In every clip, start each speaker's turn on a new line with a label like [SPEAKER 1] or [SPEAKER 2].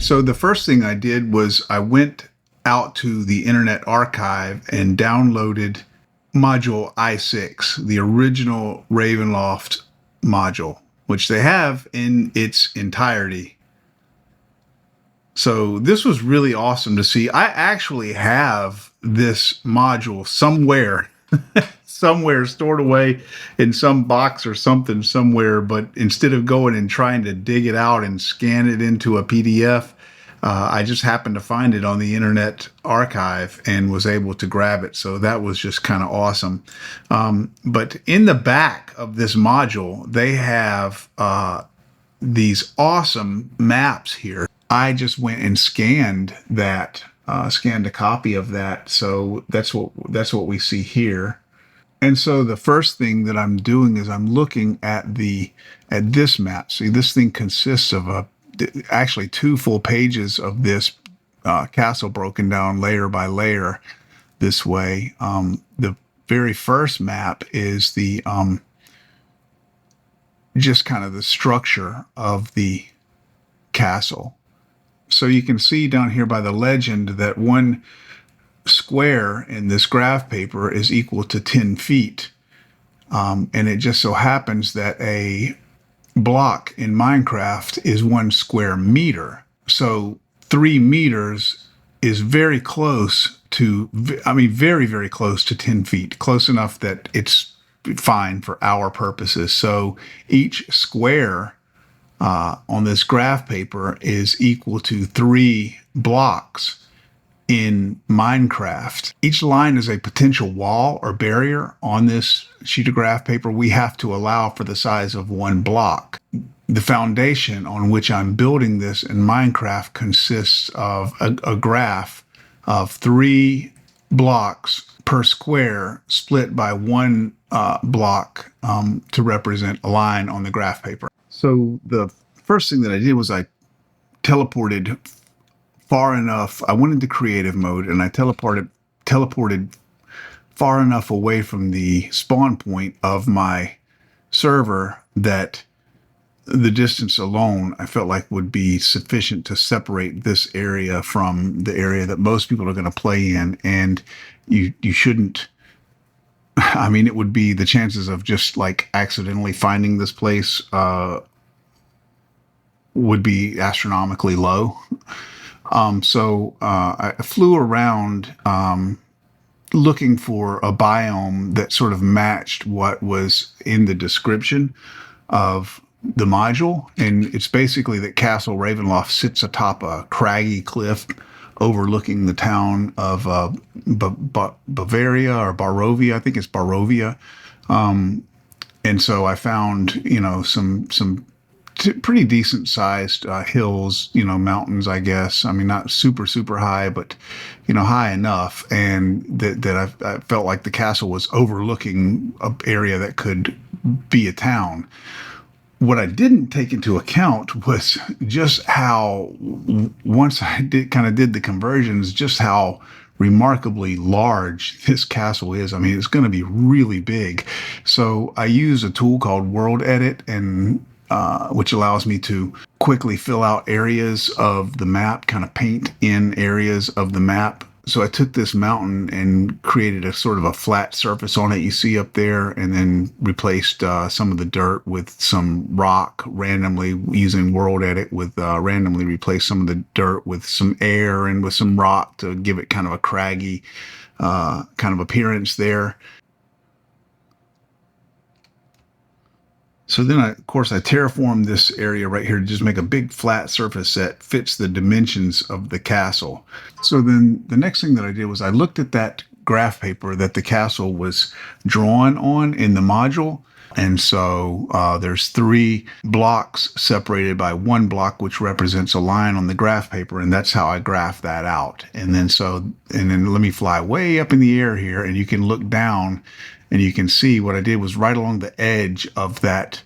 [SPEAKER 1] So the first thing I did was I went out to the Internet Archive and downloaded module I6, the original Ravenloft module, which they have in its entirety. So this was really awesome to see. I actually have this module somewhere, somewhere stored away in some box or something somewhere. But instead of going and trying to dig it out and scan it into a PDF, I just happened to find it on the Internet Archive and was able to grab it. So that was just kind of awesome. But in the back of this module, they have these awesome maps here. I just went and scanned that, scanned a copy of that. So that's what we see here. And so the first thing that I'm doing is I'm looking at this map. See, this thing consists of actually 2 full pages of this castle broken down layer by layer this way. The very first map is the just kind of the structure of the castle. So you can see down here by the legend that 1 square in this graph paper is equal to 10 feet. And it just so happens that a block in Minecraft is 1 square meter. So 3 meters is very close to, very, very close to 10 feet, close enough that it's fine for our purposes. So each square on this graph paper is equal to 3 blocks in Minecraft. Each line is a potential wall or barrier on this sheet of graph paper. We have to allow for the size of 1 block. The foundation on which I'm building this in Minecraft consists of a graph of 3 blocks per square split by 1 block to represent a line on the graph paper. So the first thing that I did was I teleported far enough. I went into creative mode and I teleported far enough away from the spawn point of my server that the distance alone I felt like would be sufficient to separate this area from the area that most people are going to play in. And you shouldn't, it would be the chances of just like accidentally finding this place would be astronomically low. So I flew around looking for a biome that sort of matched what was in the description of the module. And it's basically that Castle Ravenloft sits atop a craggy cliff overlooking the town of Bavaria or Barovia. I think it's Barovia. And so I found, some pretty decent sized hills, mountains, I guess. Not super, super high, but, high enough. And that I felt like the castle was overlooking an area that could be a town. What I didn't take into account was just how, once I did the conversions, just how remarkably large this castle is. It's going to be really big. So I use a tool called World Edit, and which allows me to quickly fill out areas of the map, kind of paint in areas of the map. So I took this mountain and created a sort of a flat surface on it you see up there, and then replaced some of the dirt with some rock randomly using World Edit with randomly replace some of the dirt with some air and with some rock to give it kind of a craggy kind of appearance there. So then, of course, I terraformed this area right here to just make a big flat surface that fits the dimensions of the castle. So then the next thing that I did was I looked at that graph paper that the castle was drawn on in the module. And so there's 3 blocks separated by 1 block, which represents a line on the graph paper. And that's how I graphed that out. And then let me fly way up in the air here, and you can look down and you can see what I did was right along the edge of that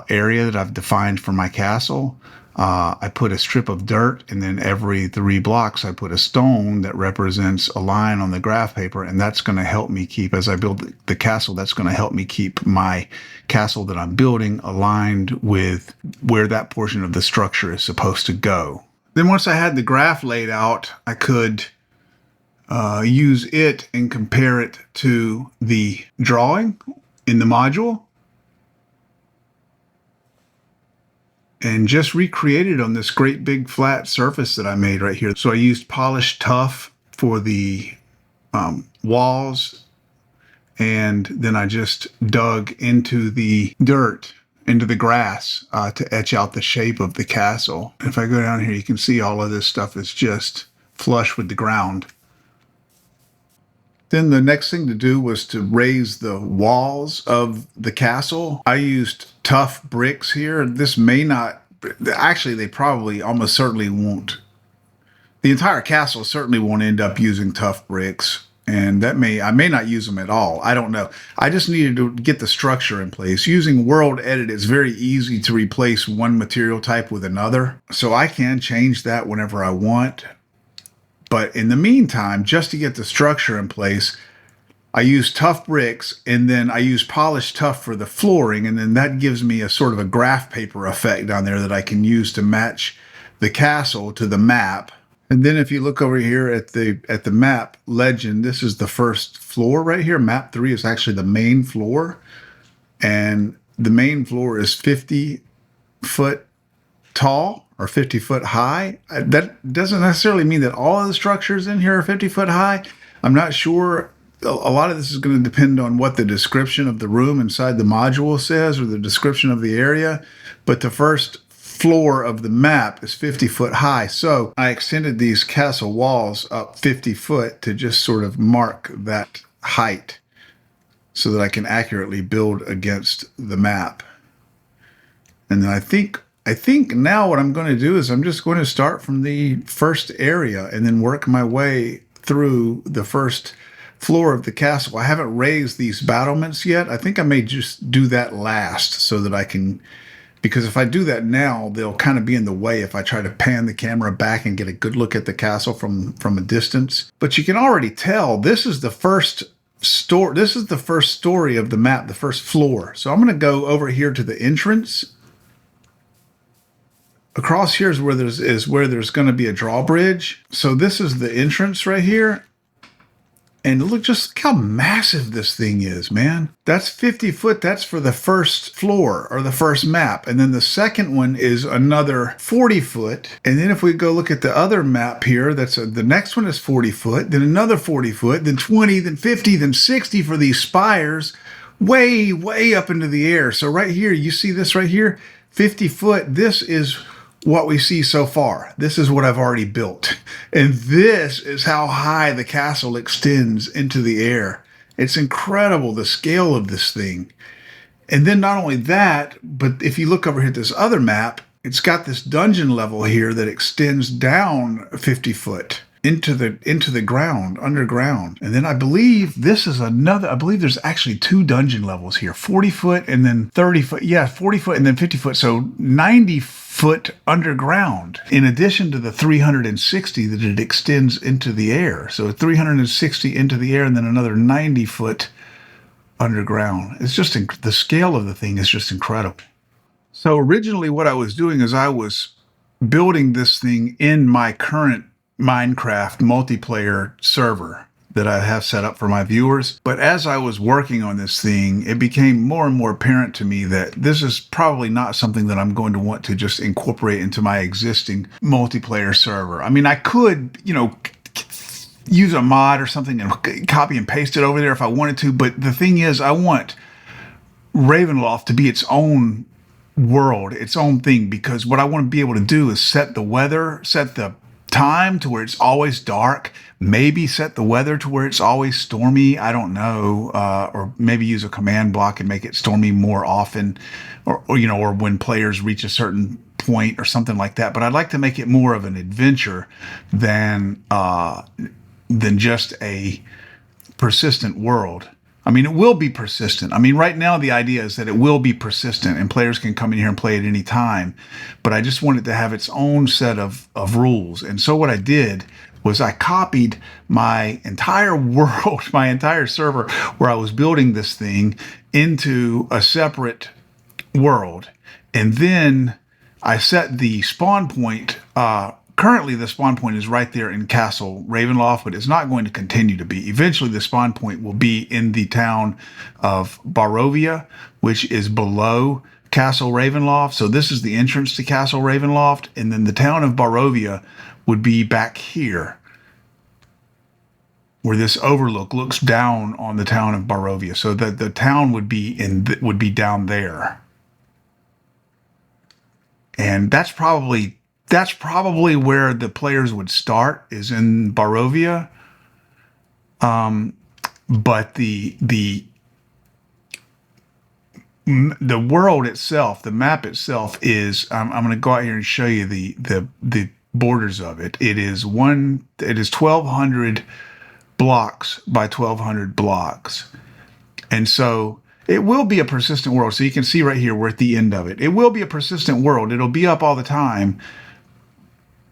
[SPEAKER 1] area that I've defined for my castle. I put a strip of dirt, and then every 3 blocks I put a stone that represents a line on the graph paper, and that's going to help me keep, as I build the castle, that's going to help me keep my castle that I'm building aligned with where that portion of the structure is supposed to go. Then once I had the graph laid out, I could use it and compare it to the drawing in the module and just recreate it on this great big flat surface that I made right here. So I used polished tuff for the walls, and then I just dug into the dirt, into the grass, to etch out the shape of the castle. If I go down here, you can see all of this stuff is just flush with the ground. Then the next thing to do was to raise the walls of the castle. I used tough bricks here. This may not, actually, they probably almost certainly won't. The entire castle certainly won't end up using tough bricks. And I may not use them at all. I don't know. I just needed to get the structure in place. Using World Edit, it's very easy to replace one material type with another. So I can change that whenever I want. But in the meantime, just to get the structure in place, I use tough bricks, and then I use polished tuff for the flooring, and then that gives me a sort of a graph paper effect down there that I can use to match the castle to the map. And then if you look over here at the map legend, this is the first floor right here. Map 3 is actually the main floor, and the main floor is 50 foot tall or 50 foot high. That doesn't necessarily mean that all of the structures in here are 50 foot high. I'm not sure. A lot of this is going to depend on what the description of the room inside the module says, or the description of the area. But the first floor of the map is 50 foot high. So I extended these castle walls up 50 foot to just sort of mark that height so that I can accurately build against the map. And then I think now what I'm going to do is I'm just going to start from the first area and then work my way through the first floor of the castle. I haven't raised these battlements yet. I think I may just do that last so that I can, because if I do that now, they'll kind of be in the way if I try to pan the camera back and get a good look at the castle from a distance. But you can already tell this is the first story. This is the first story of the map, the first floor. So I'm going to go over here to the entrance. Across here is where there's going to be a drawbridge. So this is the entrance right here. And look just how massive this thing is, man. That's 50 foot. That's for the first floor or the first map. And then the second one is another 40 foot. And then if we go look at the other map here, the next one is 40 foot, then another 40 foot, then 20, then 50, then 60 for these spires, way, way up into the air. So right here, you see this right here, 50 foot. This is what we see so far. This is what I've already built. And this is how high the castle extends into the air. It's incredible, the scale of this thing. And then not only that, but if you look over here at this other map, it's got this dungeon level here that extends down 50 foot into the ground, underground. And then I believe this is I believe there's actually 2 dungeon levels here, 40 foot and then 30 foot. Yeah, 40 foot and then 50 foot. So 90 foot underground, in addition to the 360 that it extends into the air. So 360 into the air and then another 90 foot underground. It's just, the scale of the thing is just incredible. So originally what I was doing is I was building this thing in my current Minecraft multiplayer server that I have set up for my viewers. But as I was working on this thing, it became more and more apparent to me that this is probably not something that I'm going to want to just incorporate into my existing multiplayer server. I mean, I could, use a mod or something and copy and paste it over there if I wanted to. But the thing is, I want Ravenloft to be its own world, its own thing, because what I want to be able to do is set the weather, set the time to where it's always dark, maybe set the weather to where it's always stormy. I don't know, or maybe use a command block and make it stormy more often, or when players reach a certain point or something like that. But I'd like to make it more of an adventure than just a persistent world. I mean, it will be persistent. I mean, right now the idea is that it will be persistent and players can come in here and play at any time. But I just wanted to have its own set of rules. And so what I did was I copied my entire world, my entire server where I was building this thing into a separate world. And then I set the spawn point currently the spawn point is right there in Castle Ravenloft, but it's not going to continue to be. Eventually the spawn point will be in the town of Barovia, which is below Castle Ravenloft. So this is the entrance to Castle Ravenloft, and then the town of Barovia would be back here, where this overlook looks down on the town of Barovia. So that the town would be down there. And that's probably where the players would start, is in Barovia. But the world itself, the map itself is, I'm going to go out here and show you the borders of it. It is 1,200 blocks by 1,200 blocks. And so it will be a persistent world. So you can see right here, we're at the end of it. It will be a persistent world. It'll be up all the time,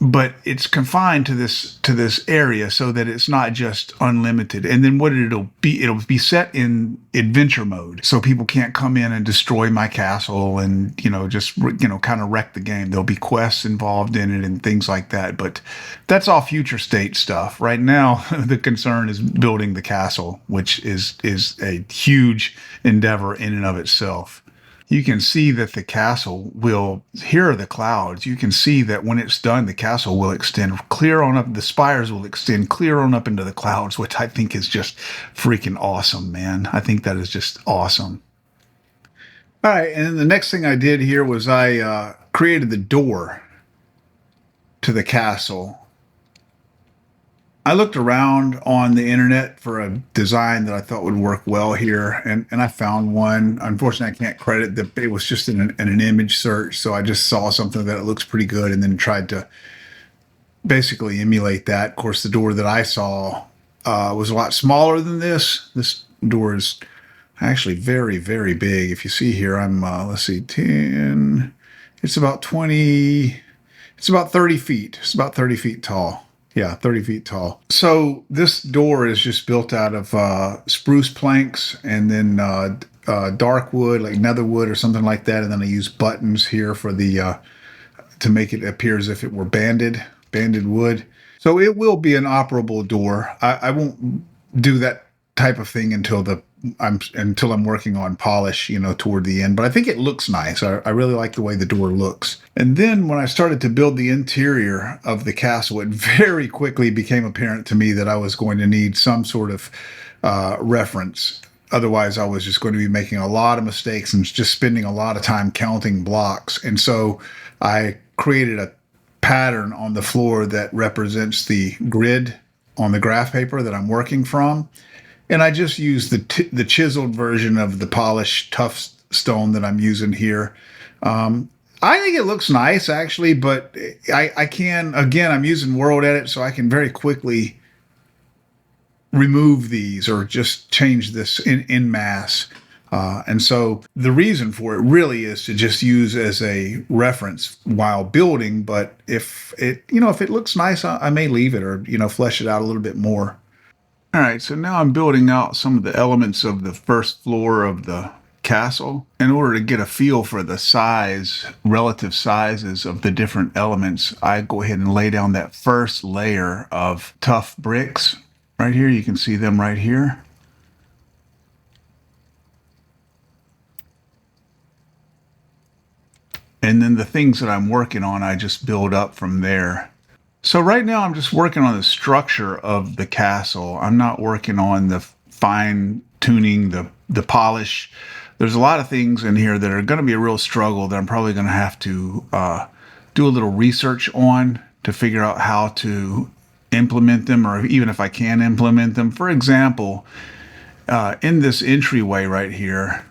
[SPEAKER 1] but it's confined to this area so that it's not just unlimited. And then what it'll be set in adventure mode, so people can't come in and destroy my castle and just kind of wreck the game. There'll be quests involved in it and things like that, but that's all future state stuff. Right now the concern is building the castle, which is a huge endeavor in and of itself. You can see that the castle will, here are the clouds. You can see that when it's done, the castle will extend clear on up. The spires will extend clear on up into the clouds, which I think is just freaking awesome, man. I think that is just awesome. All right, and then the next thing I did here was I created the door to the castle. I looked around on the internet for a design that I thought would work well here, and I found one. Unfortunately, I can't credit that it was just in an image search, so I just saw something that looks pretty good and then tried to basically emulate that. Of course, the door that I saw was a lot smaller than this. This door is actually very, very big. If you see here, I'm, let's see, 10, it's about 20, it's about 30 feet. It's about 30 feet tall. Yeah, 30 feet tall. So this door is just built out of spruce planks and then dark wood, like nether wood or something like that. And then I use buttons here for the to make it appear as if it were banded wood. So it will be an operable door. I won't do that type of thing until I'm working on polish, toward the end. But I think it looks nice. I really like the way the door looks. And then when I started to build the interior of the castle, it very quickly became apparent to me that I was going to need some sort of reference. Otherwise, I was just going to be making a lot of mistakes and just spending a lot of time counting blocks. And so I created a pattern on the floor that represents the grid on the graph paper that I'm working from. And I just use the chiseled version of the polished tough stone that I'm using here. I think it looks nice, actually, but I can, again, I'm using World Edit, so I can very quickly remove these or just change this in mass. And so the reason for it really is to just use as a reference while building. But if it looks nice, I may leave it or, flesh it out a little bit more. All right, so now I'm building out some of the elements of the first floor of the castle. In order to get a feel for the relative sizes of the different elements, I go ahead and lay down that first layer of tough bricks. Right here, you can see them right here. And then the things that I'm working on, I just build up from there. So right now I'm just working on the structure of the castle. I'm not working on the fine tuning, the polish. There's a lot of things in here that are going to be a real struggle that I'm probably going to have to do a little research on to figure out how to implement them, or even if I can implement them. For example, in this entryway right here,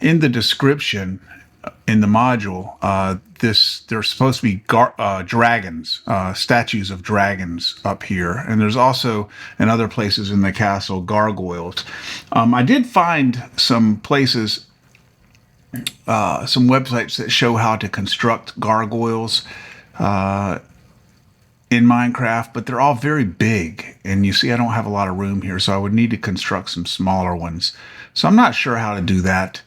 [SPEAKER 1] in the description, in the module, there's supposed to be dragons, statues of dragons up here. And there's also, in other places in the castle, gargoyles. I did find some places, some websites that show how to construct gargoyles in Minecraft, but they're all very big. And you see, I don't have a lot of room here, so I would need to construct some smaller ones. So I'm not sure how to do that.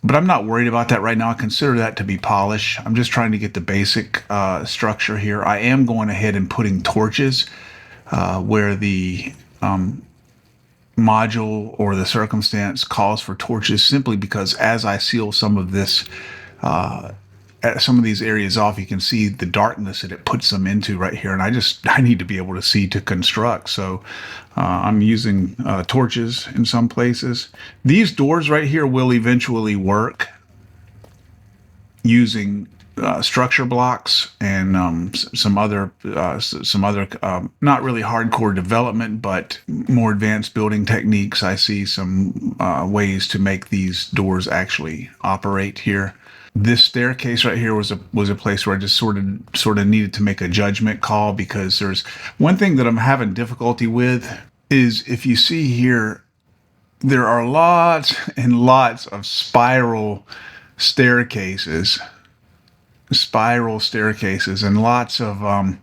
[SPEAKER 1] But I'm not worried about that right now. I consider that to be polish. I'm just trying to get the basic structure here. I am going ahead and putting torches where the module or the circumstance calls for torches, simply because as I seal some of this, some of these areas off, you can see the darkness that it puts them into right here. And I need to be able to see to construct. So I'm using torches in some places. These doors right here will eventually work using structure blocks and some other not really hardcore development, but more advanced building techniques. I see some ways to make these doors actually operate here. This staircase right here was a place where I just sort of needed to make a judgment call, because there's one thing that I'm having difficulty with is, if you see here, there are lots and lots of spiral staircases, and lots of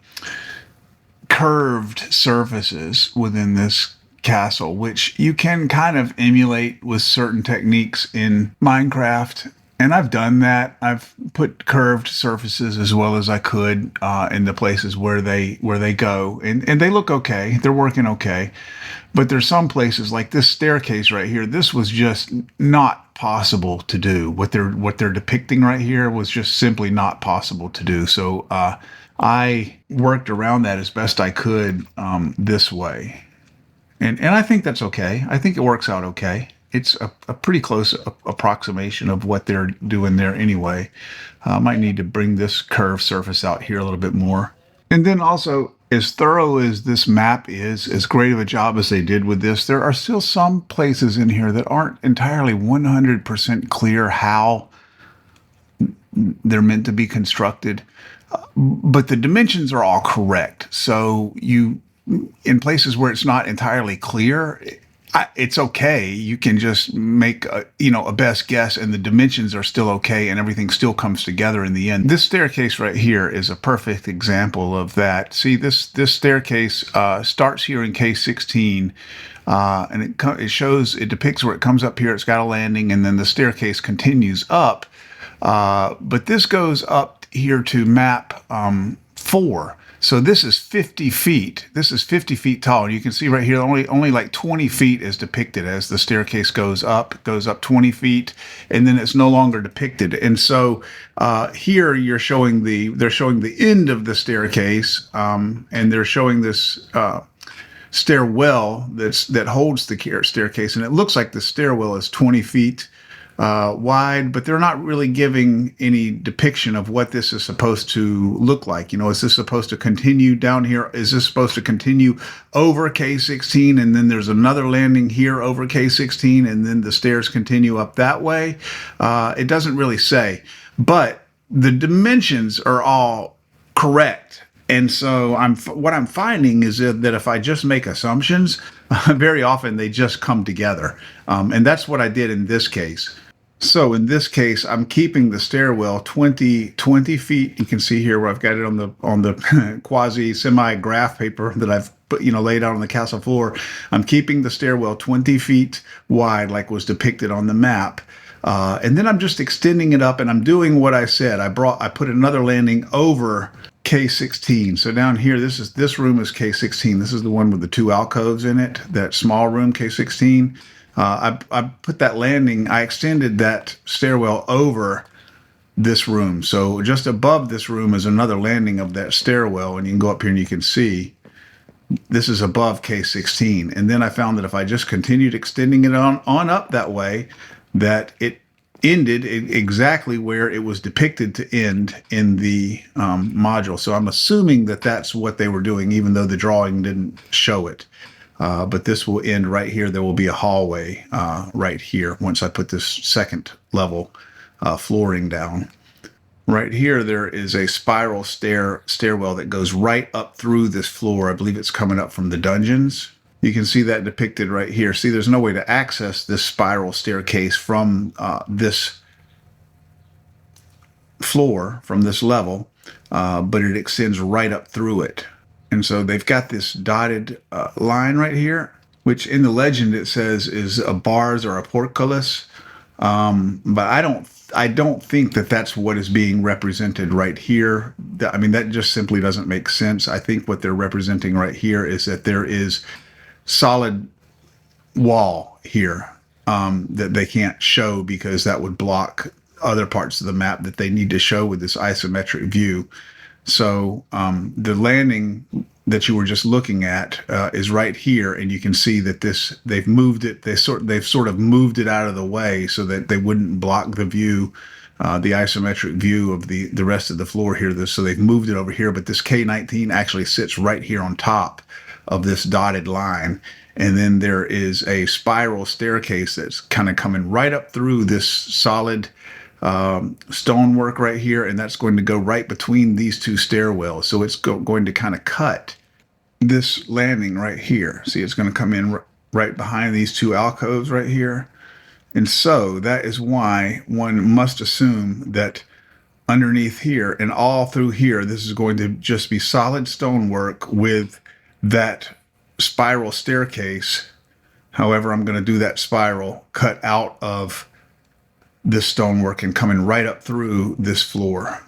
[SPEAKER 1] curved surfaces within this castle, which you can kind of emulate with certain techniques in Minecraft. And I've done that. I've put curved surfaces as well as I could in the places where they go, and they look okay. They're working okay. But there's some places like this staircase right here. This was just not possible to do. What they're depicting right here was just simply not possible to do. So I worked around that as best I could this way, and I think that's okay. I think it works out okay. It's a pretty close approximation of what they're doing there anyway. I might need to bring this curved surface out here a little bit more. And then also, as thorough as this map is, as great of a job as they did with this, there are still some places in here that aren't entirely 100% clear how they're meant to be constructed. But the dimensions are all correct. So in places where it's not entirely clear, it's okay. You can just make a best guess, and the dimensions are still okay, and everything still comes together in the end. This staircase right here is a perfect example of that. See, this staircase starts here in K16, and it depicts where it comes up here. It's got a landing, and then the staircase continues up. But this goes up here to map 4. So this is 50 feet. This is 50 feet tall. And you can see right here, only like 20 feet is depicted as the staircase goes up 20 feet, and then it's no longer depicted. And so here they're showing the end of the staircase, and they're showing this stairwell that holds the staircase. And it looks like the stairwell is 20 feet wide, but they're not really giving any depiction of what this is supposed to look like. Is this supposed to continue down here? Is this supposed to continue over K16, and then there's another landing here over K16, and then the stairs continue up that way? It doesn't really say, but the dimensions are all correct. And so what I'm finding is that if I just make assumptions, very often they just come together. And that's what I did in this case. So in this case, I'm keeping the stairwell 20 feet. You can see here where I've got it on the quasi semi graph paper that I've put, laid out on the castle floor. I'm keeping the stairwell 20 feet wide, like was depicted on the map. And then I'm just extending it up, and I'm doing what I said. I put another landing over K16. So down here, this room is K16. This is the one with the 2 alcoves in it, that small room, K16. I put that landing, I extended that stairwell over this room. So just above this room is another landing of that stairwell, and you can go up here and you can see this is above K16. And then I found that if I just continued extending it on up that way, that it ended exactly where it was depicted to end in the module. So I'm assuming that that's what they were doing, even though the drawing didn't show it. But this will end right here. There will be a hallway right here once I put this second level flooring down. Right here, there is a spiral stairwell that goes right up through this floor. I believe it's coming up from the dungeons. You can see that depicted right here. See, there's no way to access this spiral staircase from this floor, from this level, but it extends right up through it. And so they've got this dotted line right here, which in the legend it says is a bars or a portcullis. But I don't think that that's what is being represented right here. I mean, that just simply doesn't make sense. I think what they're representing right here is that there is solid wall here that they can't show because that would block other parts of the map that they need to show with this isometric view. So the landing that you were just looking at is right here, and you can see that they've moved it. They've sort of moved it out of the way so that they wouldn't block the view, the isometric view of the rest of the floor here. So they've moved it over here, but this K19 actually sits right here on top of this dotted line. And then there is a spiral staircase that's kind of coming right up through this solid stonework right here, and that's going to go right between these two stairwells. So it's going to kind of cut this landing right here. See, it's going to come in right behind these two alcoves right here. And so that is why one must assume that underneath here and all through here, this is going to just be solid stonework with that spiral staircase. However, I'm going to do that spiral cut out of this stonework and coming right up through this floor.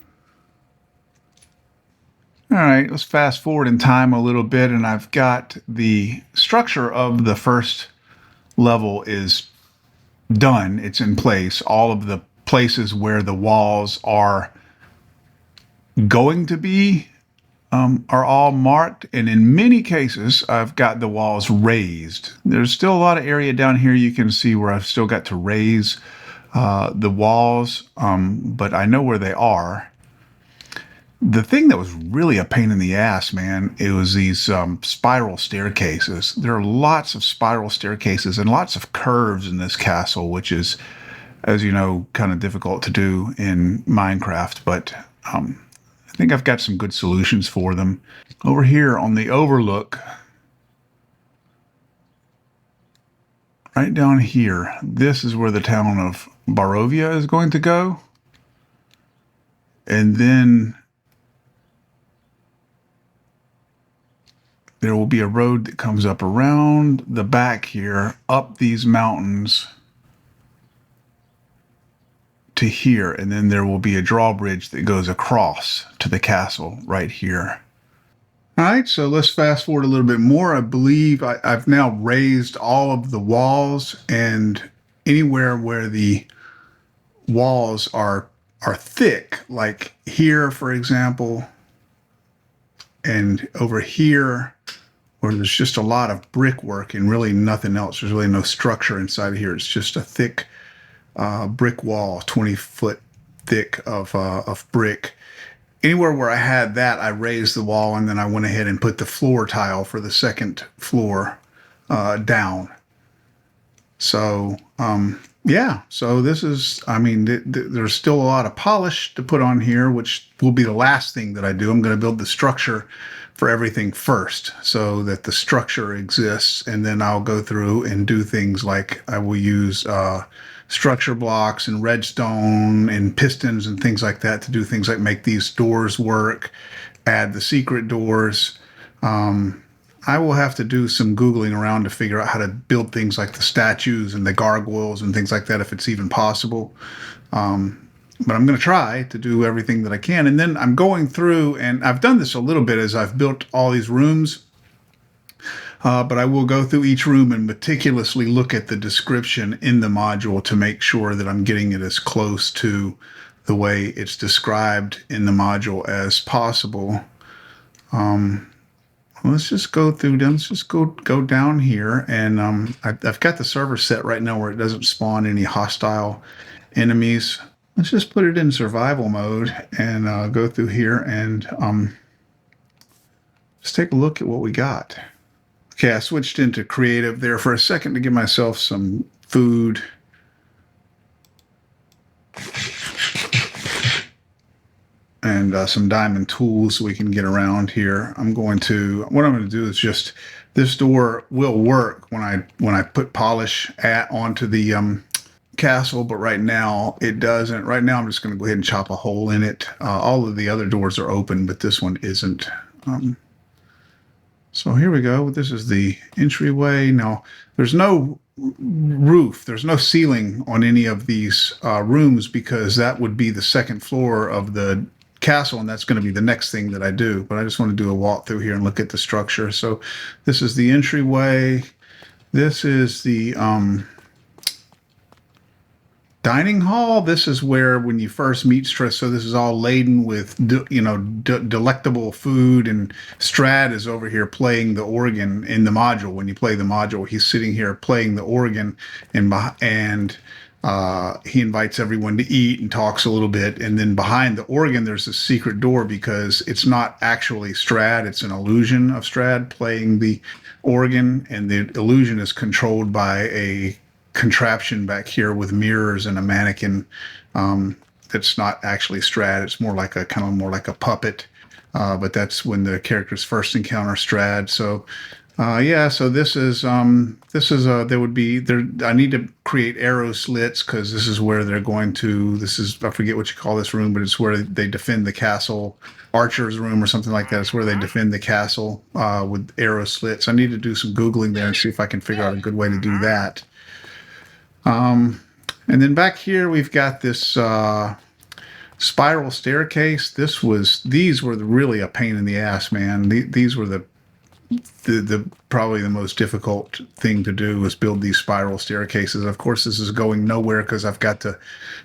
[SPEAKER 1] All right, let's fast forward in time a little bit, and I've got the structure of the first level is done. It's in place. All of the places where the walls are going to be are all marked, and in many cases I've got the walls raised. There's still a lot of area down here you can see where I've still got to raise the walls, but I know where they are. The thing that was really a pain in the ass, man, it was these spiral staircases. There are lots of spiral staircases and lots of curves in this castle, which is, as you know, kind of difficult to do in Minecraft, but I think I've got some good solutions for them. Over here on the overlook, right down here, this is where the town of Barovia is going to go. And then there will be a road that comes up around the back here, up these mountains to here, and then there will be a drawbridge that goes across to the castle right here. All right, so let's fast forward a little bit more. I believe I've now raised all of the walls, and anywhere where the walls are thick, like here, for example, and over here, where there's just a lot of brickwork and really nothing else. There's really no structure inside of here. It's just a thick brick wall, 20-foot thick of brick. Anywhere where I had that, I raised the wall, and then I went ahead and put the floor tile for the second floor down. So, yeah, so this is, I mean, there's still a lot of polish to put on here, which will be the last thing that I do. I'm going to build the structure for everything first so that the structure exists, and then I'll go through and do things like I will use structure blocks and redstone and pistons and things like that to do things like make these doors work, add the secret doors. I will have to do some Googling around to figure out how to build things like the statues and the gargoyles and things like that, if it's even possible. But I'm going to try to do everything that I can. And then I'm going through, and I've done this a little bit as I've built all these rooms, but I will go through each room and meticulously look at the description in the module to make sure that I'm getting it as close to the way it's described in the module as possible. Let's just go through them. Let's just go down here, and I've got the server set right now where it doesn't spawn any hostile enemies. Let's just put it in survival mode and go through here and just take a look at what we got. Okay, I switched into creative there for a second to give myself some food. And some diamond tools so we can get around here. What I'm going to do is just, this door will work when I put polish onto the castle, but right now it doesn't. Right now I'm just going to go ahead and chop a hole in it. All of the other doors are open, but this one isn't. So here we go. This is the entryway. Now there's no roof. There's no ceiling on any of these rooms because that would be the second floor of the castle, and that's going to be the next thing that I do. But I just want to do a walk through here and look at the structure. So this is the entryway. This is the dining hall. This is where when you first meet Stress, so this is all laden with delectable food, and Strad is over here playing the organ in the module. When you play the module, he's sitting here playing the organ, and he invites everyone to eat and talks a little bit. And then behind the organ, there's a secret door because it's not actually Strad; it's an illusion of Strad playing the organ, and the illusion is controlled by a contraption back here with mirrors and a mannequin that's not actually Strad. It's more like a kind of more like a puppet, but that's when the characters first encounter Strad. So yeah, so this is there would be there. I need to create arrow slits because this is where they're going to. This is, I forget what you call this room, but it's where they defend the castle. Archer's room or something like that. It's where they defend the castle with arrow slits. I need to do some Googling there and see if I can figure out a good way to do that. And then back here we've got this spiral staircase. These were really a pain in the ass, man. These were the probably the most difficult thing to do was build these spiral staircases. Of course, this is going nowhere because I've got to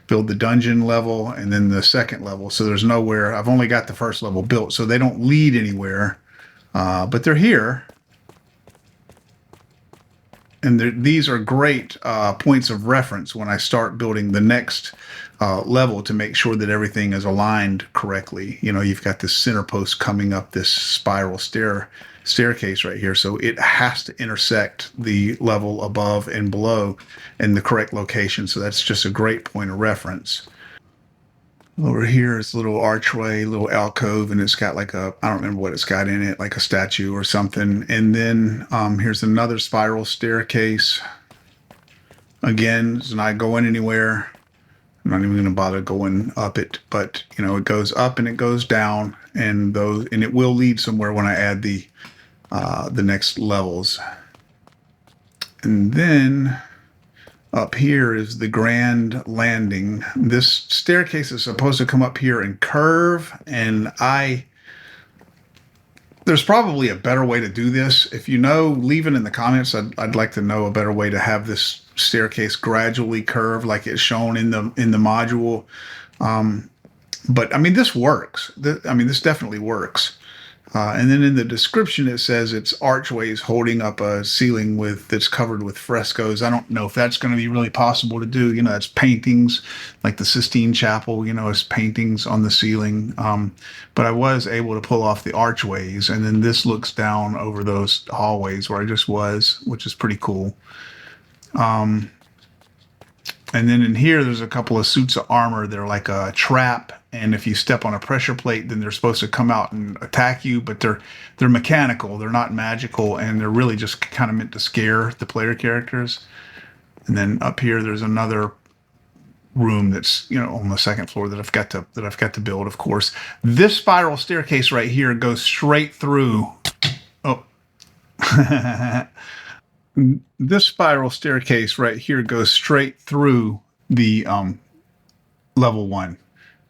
[SPEAKER 1] build the dungeon level and then the second level. So there's nowhere. I've only got the first level built, so they don't lead anywhere. But they're here. And these are great points of reference when I start building the next level to make sure that everything is aligned correctly. You know, you've got this center post coming up this spiral staircase right here. So it has to intersect the level above and below in the correct location. So that's just a great point of reference. Over here is a little archway, little alcove, and it's got like I don't remember what it's got in it, like a statue or something. And then here's another spiral staircase. Again, it's not going anywhere. I'm not even going to bother going up it, but you know, it goes up and it goes down, and it will lead somewhere when I add the next levels. And then up here is the grand landing. This staircase is supposed to come up here and curve, and there's probably a better way to do this. If you know, leave it in the comments. I'd like to know a better way to have this staircase gradually curve like it's shown in the module. But I mean, this works. This definitely works. And then in the description, it says it's archways holding up a ceiling that's covered with frescoes. I don't know if that's going to be really possible to do. You know, that's paintings, like the Sistine Chapel, you know, is paintings on the ceiling. But I was able to pull off the archways, and then this looks down over those hallways where I just was, which is pretty cool. And then in here, there's a couple of suits of armor. They're like a trap, and if you step on a pressure plate, then they're supposed to come out and attack you. But they're mechanical. They're not magical, and they're really just kind of meant to scare the player characters. And then up here, there's another room that's, you know, on the second floor that I've got to build. Of course, this spiral staircase right here goes straight through. Oh. This spiral staircase right here goes straight through the level 1,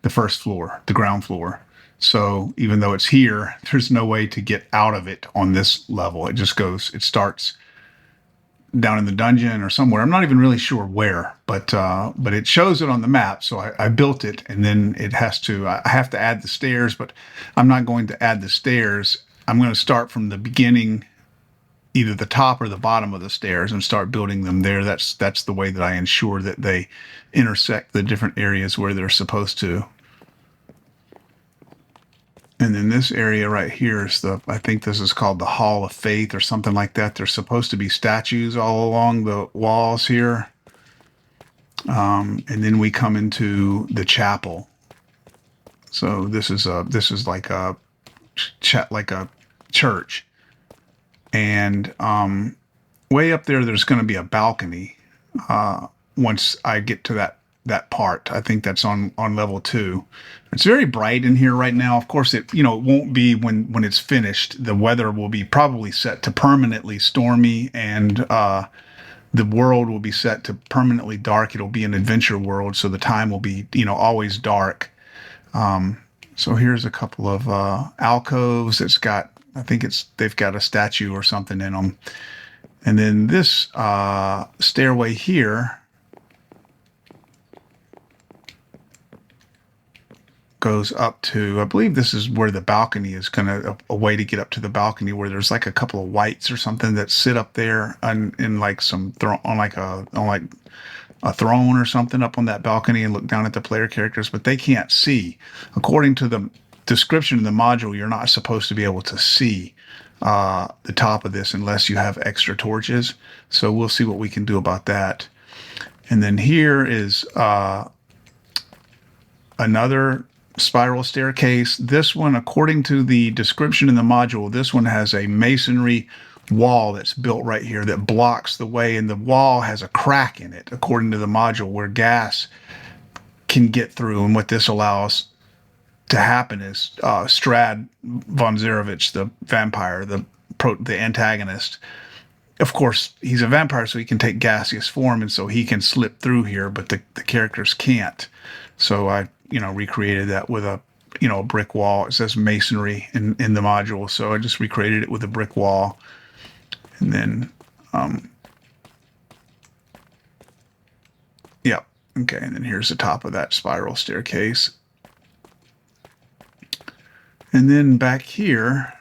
[SPEAKER 1] the first floor, the ground floor. So even though it's here, there's no way to get out of it on this level. It starts down in the dungeon or somewhere. I'm not even really sure where, but it shows it on the map. So I built it, and then I have to add the stairs, but I'm not going to add the stairs. I'm going to start from the beginning, either the top or the bottom of the stairs, and start building them there. That's the way that I ensure that they intersect the different areas where they're supposed to. And then this area right here is I think this is called the Hall of Faith or something like that. There's supposed to be statues all along the walls here. And then we come into the chapel. So this is like a church. And way up there's going to be a balcony once I get to that part. I think that's on level 2. It's very bright in here right now. Of course, it won't be when it's finished. The weather will be probably set to permanently stormy, and the world will be set to permanently dark. It'll be an adventure world, so the time will be, always dark. So here's a couple of alcoves. It's got, I think they've got a statue or something in them. And then this stairway here goes up to, I believe this is where the balcony is a way to get up to the balcony, where there's like a couple of wights or something that sit up there in like on a throne or something up on that balcony and look down at the player characters, but they can't see. According to the description in the module, you're not supposed to be able to see the top of this unless you have extra torches. So we'll see what we can do about that. And then here is another spiral staircase. This one, according to the description in the module, this one has a masonry wall that's built right here that blocks the way, and the wall has a crack in it, according to the module, where gas can get through. And what this allows to happen is Strad von Zarovich, the vampire, the antagonist, of course, he's a vampire, so he can take gaseous form, and so he can slip through here, but the characters can't. So I, recreated that with a brick wall. It says masonry in the module, so I just recreated it with a brick wall. And then, yeah, okay, and then here's the top of that spiral staircase. And then back here,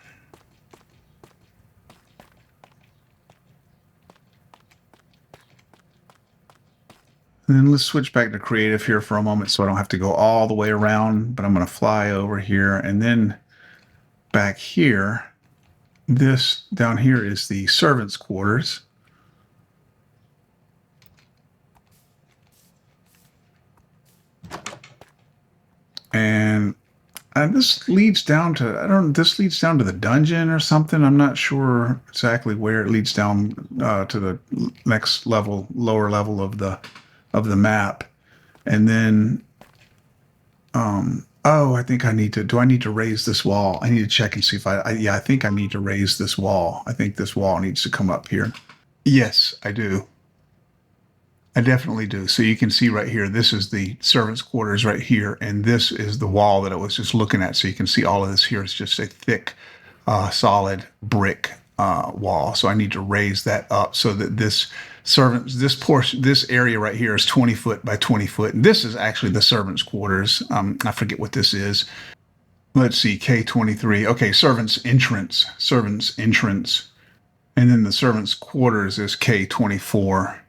[SPEAKER 1] and then let's switch back to creative here for a moment so I don't have to go all the way around, but I'm going to fly over here. And then back here, this down here is the servants' quarters. And this leads down to, this leads down to the dungeon or something. I'm not sure exactly where it leads down to the next level, lower level of the map. And then, oh, I think do I need to raise this wall? I need to check and see if yeah, I think I need to raise this wall. I think this wall needs to come up here. Yes, I do. I definitely do. So you can see right here, this is the servants' quarters right here, and this is the wall that I was just looking at. So you can see all of this here is just a thick, solid brick wall. So I need to raise that up so that this area right here is 20 foot by 20 foot. And this is actually the servants' quarters. I forget what this is. Let's see, K23. Okay, servants' entrance. And then the servants' quarters is K24.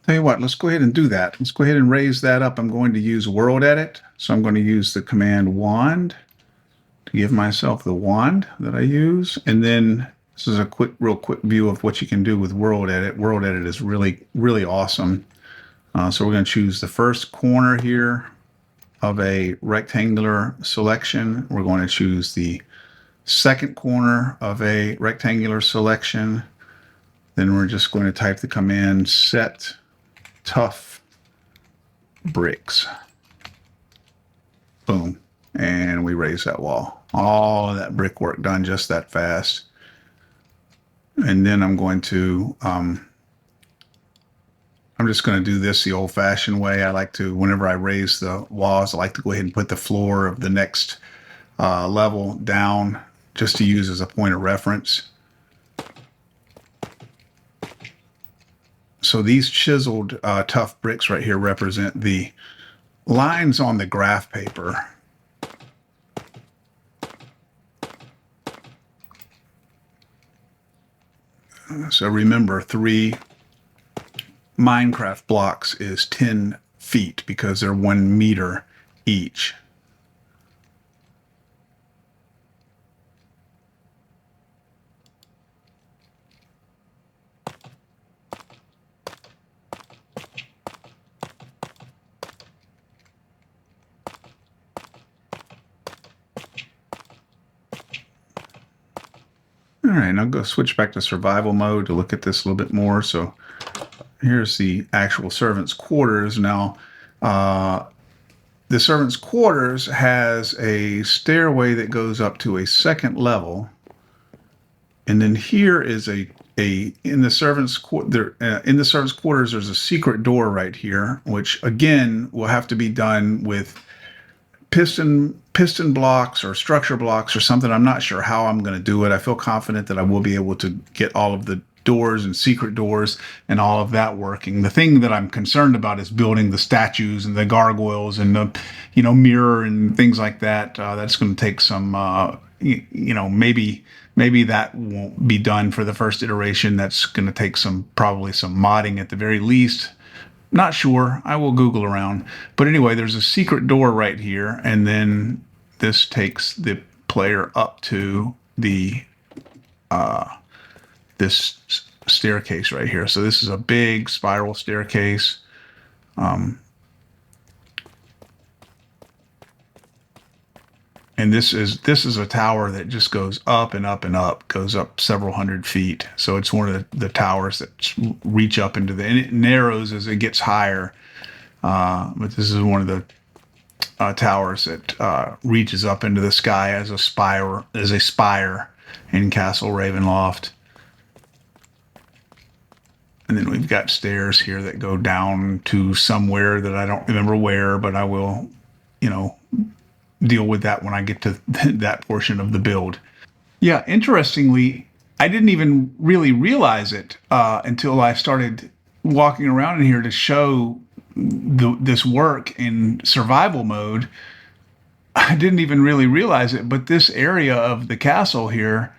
[SPEAKER 1] Tell you what, let's go ahead and do that. Let's go ahead and raise that up. I'm going to use World Edit. So I'm going to use the command wand to give myself the wand that I use. And then this is a real quick view of what you can do with World Edit. World Edit is really, really awesome. So we're going to choose the first corner here of a rectangular selection. We're going to choose the second corner of a rectangular selection. Then we're just going to type the command set tough bricks. Boom. And we raise that wall. All of that brickwork done just that fast. And then I'm going to, I'm just going to do this the old-fashioned way. I like to, whenever I raise the walls, I like to go ahead and put the floor of the next level down just to use as a point of reference. So these chiseled tough bricks right here represent the lines on the graph paper. So remember, 3 Minecraft blocks is 10 feet because they're 1 meter each. All right, I'll go switch back to survival mode to look at this a little bit more. So here's the actual servants' quarters. Now, the servants' quarters has a stairway that goes up to a second level. And then here is a in the servants' in the servants' quarters. There's a secret door right here, which again will have to be done with piston blocks or structure blocks or something. I'm not sure how I'm going to do it. I feel confident that I will be able to get all of the doors and secret doors and all of that working. The thing that I'm concerned about is building the statues and the gargoyles and the mirror and things like that. That's going to take some maybe that won't be done for the first iteration. That's going to take probably some modding at the very least. Not sure. I will Google around. But anyway, there's a secret door right here, and then this takes the player up to the this staircase right here. So this is a big spiral staircase. And this is a tower that just goes up and up and up, goes up several hundred feet. So it's one of the towers that reach up into and it narrows as it gets higher. But this is one of the towers that reaches up into the sky as a spire in Castle Ravenloft. And then we've got stairs here that go down to somewhere that I don't remember where, but I will, deal with that when I get to that portion of the build. Yeah, interestingly, I didn't even really realize it until I started walking around in here to show this work in survival mode. I didn't even really realize it, but this area of the castle here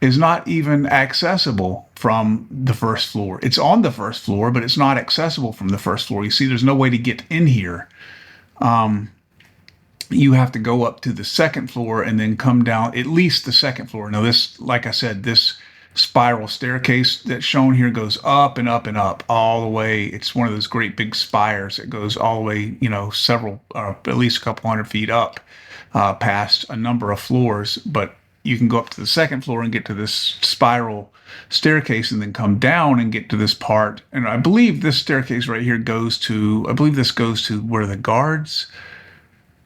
[SPEAKER 1] is not even accessible from the first floor. It's on the first floor, but it's not accessible from the first floor. You see, there's no way to get in here. You have to go up to the second floor and then come down at least the second floor. Now this, like I said, this spiral staircase that's shown here goes up and up and up all the way. It's one of those great big spires that goes all the way, several, at least a couple hundred feet up past a number of floors. But you can go up to the second floor and get to this spiral staircase and then come down and get to this part. And I believe this staircase right here goes to where the guards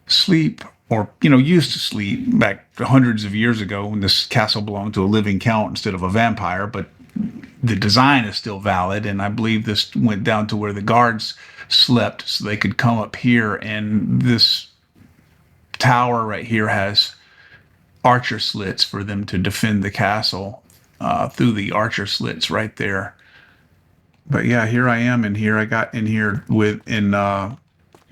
[SPEAKER 1] sleep, or used to sleep back hundreds of years ago when this castle belonged to a living count instead of a vampire. But the design is still valid, and I believe this went down to where the guards slept so they could come up here. And this tower right here has archer slits for them to defend the castle through the archer slits right there. But yeah, here I am in here. I got in here in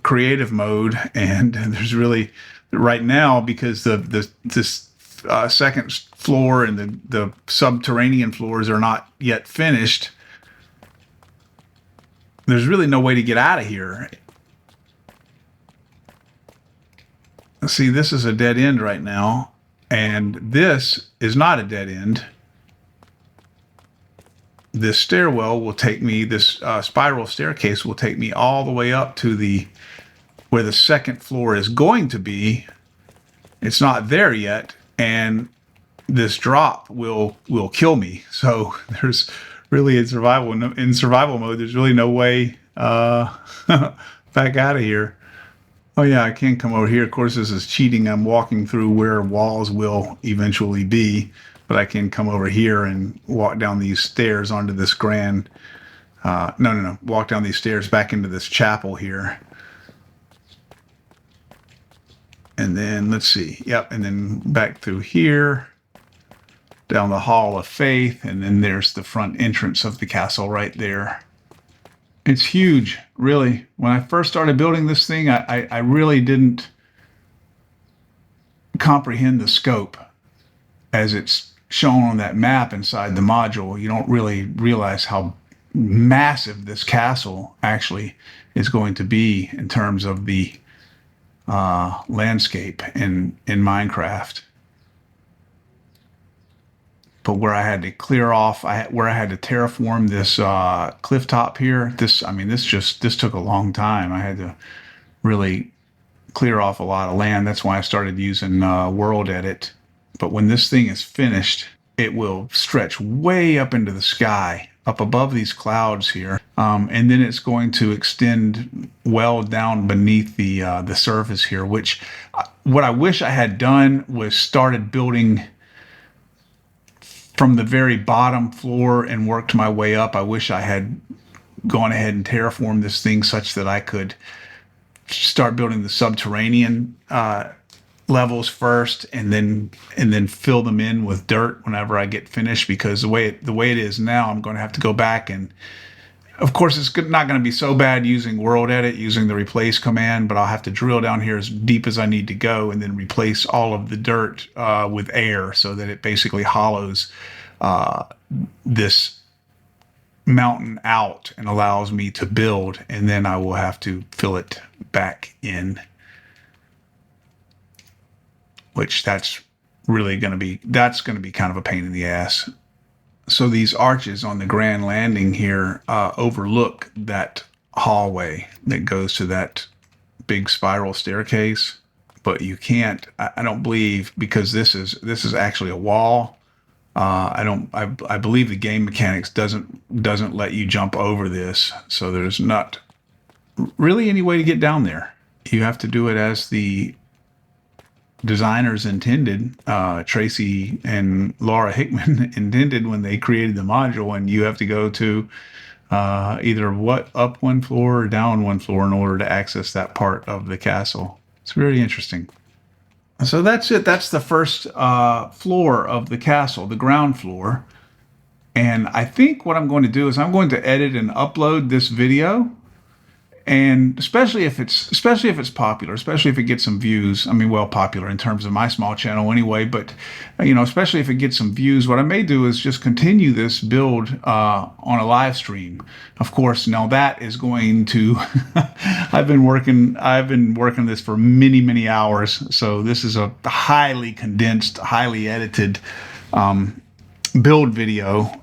[SPEAKER 1] creative mode, and there's really right now, because this second floor and the subterranean floors are not yet finished, there's really no way to get out of here. See, this is a dead end right now, and this is not a dead end. This stairwell will take me, this spiral staircase will take me all the way up to where the second floor is going to be. It's not there yet, and this drop will kill me. So there's really, in survival mode, there's really no way back out of here. Oh yeah, I can come over here. Of course, this is cheating. I'm walking through where walls will eventually be, but I can come over here and walk down these stairs onto this grand, walk down these stairs back into this chapel here. And then let's see. Yep. And then back through here, down the Hall of Faith. And then there's the front entrance of the castle right there. It's huge, really. When I first started building this thing, I really didn't comprehend the scope as it's shown on that map inside the module. You don't really realize how massive this castle actually is going to be in terms of the landscape in Minecraft. But where I had to clear off, where I had to terraform this cliff top here, this took a long time. I had to really clear off a lot of land. That's why I started using World Edit. But when this thing is finished, it will stretch way up into the sky, up above these clouds here, and then it's going to extend well down beneath the surface here. Which, what I wish I had done was started building from the very bottom floor and worked my way up. I wish I had gone ahead and terraformed this thing such that I could start building the subterranean levels first, and then fill them in with dirt whenever I get finished. Because the way it is now, I'm going to have to go back, and of course it's not going to be so bad using world edit, using the replace command, but I'll have to drill down here as deep as I need to go, and then replace all of the dirt with air, so that it basically hollows this mountain out and allows me to build. And then I will have to fill it back in, which that's going to be kind of a pain in the ass. So these arches on the grand landing here overlook that hallway that goes to that big spiral staircase, but you can't, I don't believe, because this is actually a wall. I believe the game mechanics doesn't let you jump over this, so there's not really any way to get down there. You have to do it as the designers intended, Tracy and Laura Hickman intended when they created the module, and you have to go to either up one floor or down one floor in order to access that part of the castle. It's very interesting. So that's it. That's the first floor of the castle, the ground floor. And I think what I'm going to do is I'm going to edit and upload this video. And especially if it's popular, especially if it gets some views. I mean, well, popular in terms of my small channel anyway, but especially if it gets some views, what I may do is just continue this build on a live stream. Of course, now that is going to I've been working this for many hours, so this is a highly condensed, highly edited build video.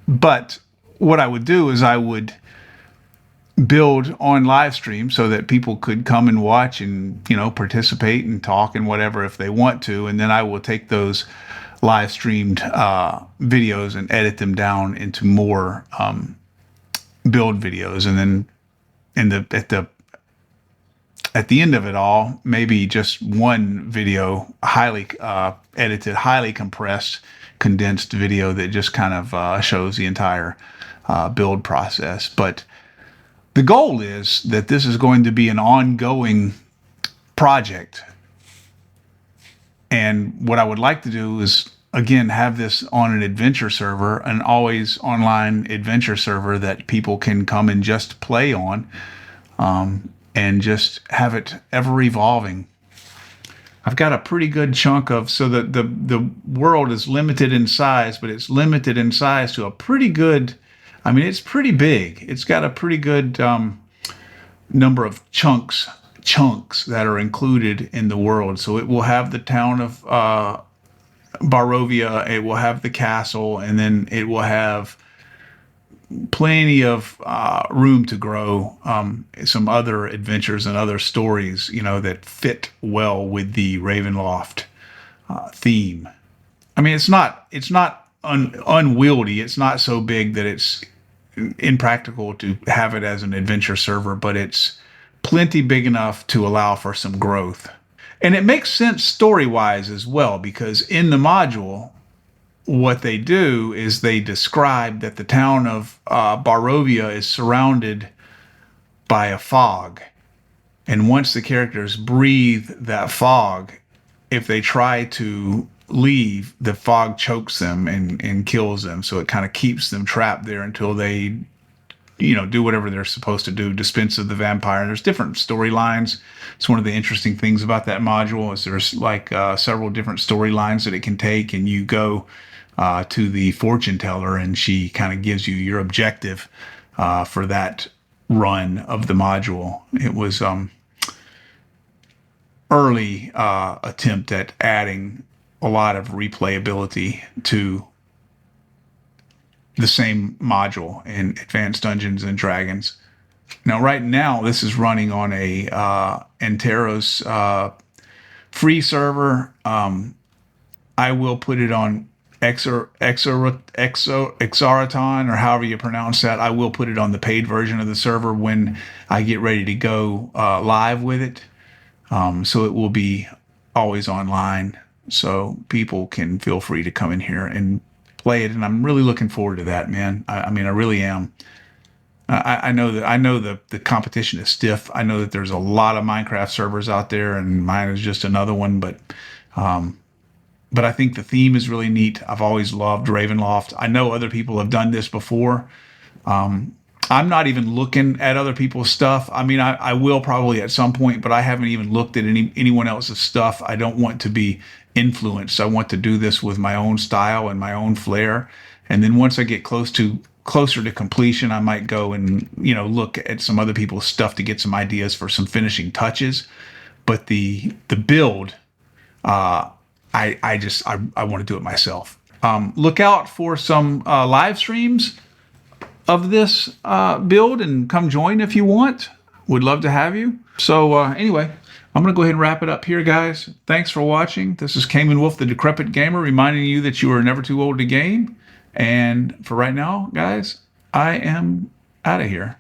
[SPEAKER 1] But what I would do is I would build on live stream so that people could come and watch and participate and talk and whatever if they want to, and then I will take those live streamed videos and edit them down into more build videos, and then at the end of it all, maybe just one video, highly edited, highly compressed, condensed video that just kind of shows the entire build process. But the goal is that this is going to be an ongoing project. And what I would like to do is, again, have this on an adventure server, an always online adventure server that people can come and just play on, and just have it ever evolving. I've got a pretty good chunk of, so that the world is limited in size, but it's limited in size to a pretty good, I mean, it's pretty big. It's got a pretty good number of chunks that are included in the world. So it will have the town of Barovia, it will have the castle, and then it will have plenty of room to grow some other adventures and other stories, that fit well with the Ravenloft theme. I mean, it's not unwieldy. It's not so big that it's impractical to have it as an adventure server, but it's plenty big enough to allow for some growth. And it makes sense story-wise as well, because in the module, what they do is they describe that the town of Barovia is surrounded by a fog. And once the characters breathe that fog, if they try to leave, the fog chokes them and kills them. So it kind of keeps them trapped there until they, do whatever they're supposed to do, dispense of the vampire. There's different storylines. It's one of the interesting things about that module is there's like several different storylines that it can take, and you go to the fortune teller, and she kind of gives you your objective for that run of the module. It was early attempt at adding a lot of replayability to the same module in Advanced Dungeons and Dragons. Now, right now, this is running on a Anteros free server. I will put it on Exaraton, or however you pronounce that. I will put it on the paid version of the server when I get ready to go live with it. So it will be always online, so people can feel free to come in here and play it, and I'm really looking forward to that, man. I mean, I really am. I know that the competition is stiff. I know that there's a lot of Minecraft servers out there, and mine is just another one. But I think the theme is really neat. I've always loved Ravenloft. I know other people have done this before. I'm not even looking at other people's stuff. I mean, I will probably at some point, but I haven't even looked at anyone else's stuff. I don't want to be influenced. I want to do this with my own style and my own flair. And then once I get closer to completion, I might go and look at some other people's stuff to get some ideas for some finishing touches. But the build, I want to do it myself. Look out for some live streams of this build, and come join if you want. Would love to have you. So anyway, I'm going to go ahead and wrap it up here, guys. Thanks for watching. This is Cayman Wolf, the Decrepit Gamer, reminding you that you are never too old to game. And for right now, guys, I am out of here.